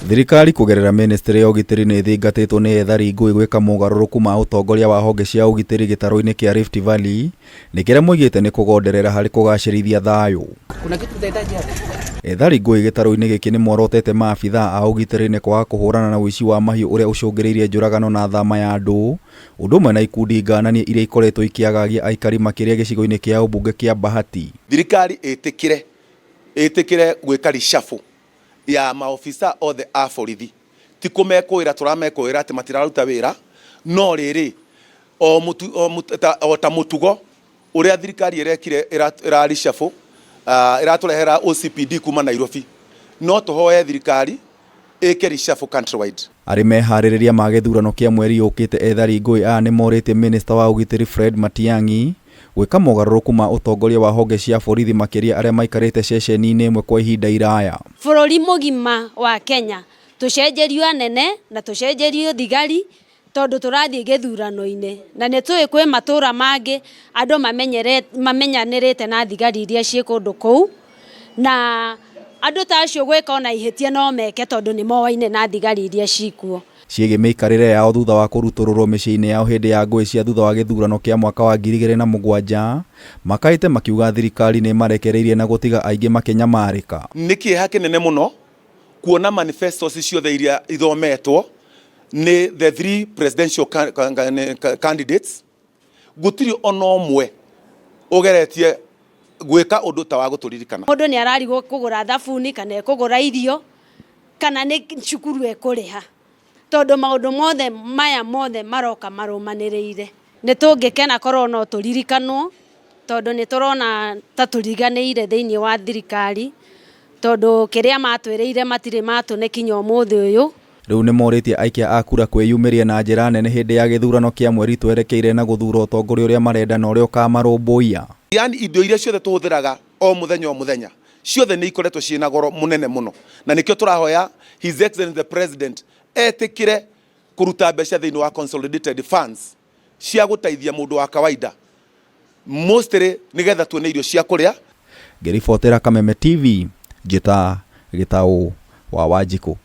Thirikari kugerera ministry ya ugitiri ni thingatitwo ni ethari ngui gwika mugaruruku ma utongoria wa honge cia ugitiri gitaro-ini kia Rift Valley ni kiria moigite ni kugonderera hari kugacirithia thayu. Kuna kitu tutahitaji hapa. Ethari ngui gitaro-ini giki ni morotete maabitha a ugitiri ni kwaga kuhurana na wici wa mahiu uria ucungiriirie njuragano na thama ya andu undu umwe na ikundi ngananie iria ikoretwo ikiagagia aikari makiria gicigo-ini kia ubunge kia Bahati. Thirikari itikire gwika reshuffle ya maofisa othe a borithi ti kumekwira turamekwira ati matiraruta wira no riri o ta mutugo uria thirikari irekire reshuffle iraturehera OCPD kuma Nairobi no tuhoye thirikari ike reshuffle countrywide. Ari mehaririria ma githurano kia mweri yukite ethari ngui a ni morite minister wa ugitiri Fred Matiang'i gwika mogaruruku ma utongoria wa honge cia borithi makiria aria maikarite ceceni-ini imwe kwa ihinda iraya. Bururi mugima wa Kenya tucenjerio anene na tucenjerio thigari tondu turathie githurano-ini na ni tui kwi matura mangi andu mamenyanirite na thigari iria cie kundu kuu na andu ta acio gwika ona ihitia no meke tondu ni moaine na thigari iria cikuo. Ciege meikarire yao thutha wa kurutururwo micii-ini yao hindi ya ngui cia thutha wa githurano kia mwaka wa 2007 makaite makiuga thirikari ni marekereirie na gutiga aingi makenyamarika. Niki hake nene muno kuona manifestos ciothe iria ithometwo ni the three presidential candidates gutiri ono omwe ugeretie gwika undu ta wa guturirikana. Mundu ni ararigwo kugura thabuni kana ekugura irio kana ni cukuru ekuriha tondu maundu mothe maya mothe maroka marumaniriire. Ni tungikena korwo no turirikanwo tondu ni turona ta turiganiire thiini wa thirikari tondu kiria matwiriire matire matune kinya umuthi uyu. Riu ni moritie aikia a kura kwiyumiria na njira nene hindi ya githurano kia mweri twerekeire na guthura utongoria uria marenda na uria ukamarumbuia. Yani indo iria ciothe tuhuthiraga o muthenya ciothe ni ikoretwo ciina goro munene muno na nikio turahoya His Excellency the President etikire kuruta mbeca thiini wa consolidated funds cia gutaithia mundu wa kawaida mostly nigetha tuone irio cia kuria. Ngiribotera Kameme TV, Njita Gitau wa Wanjiku.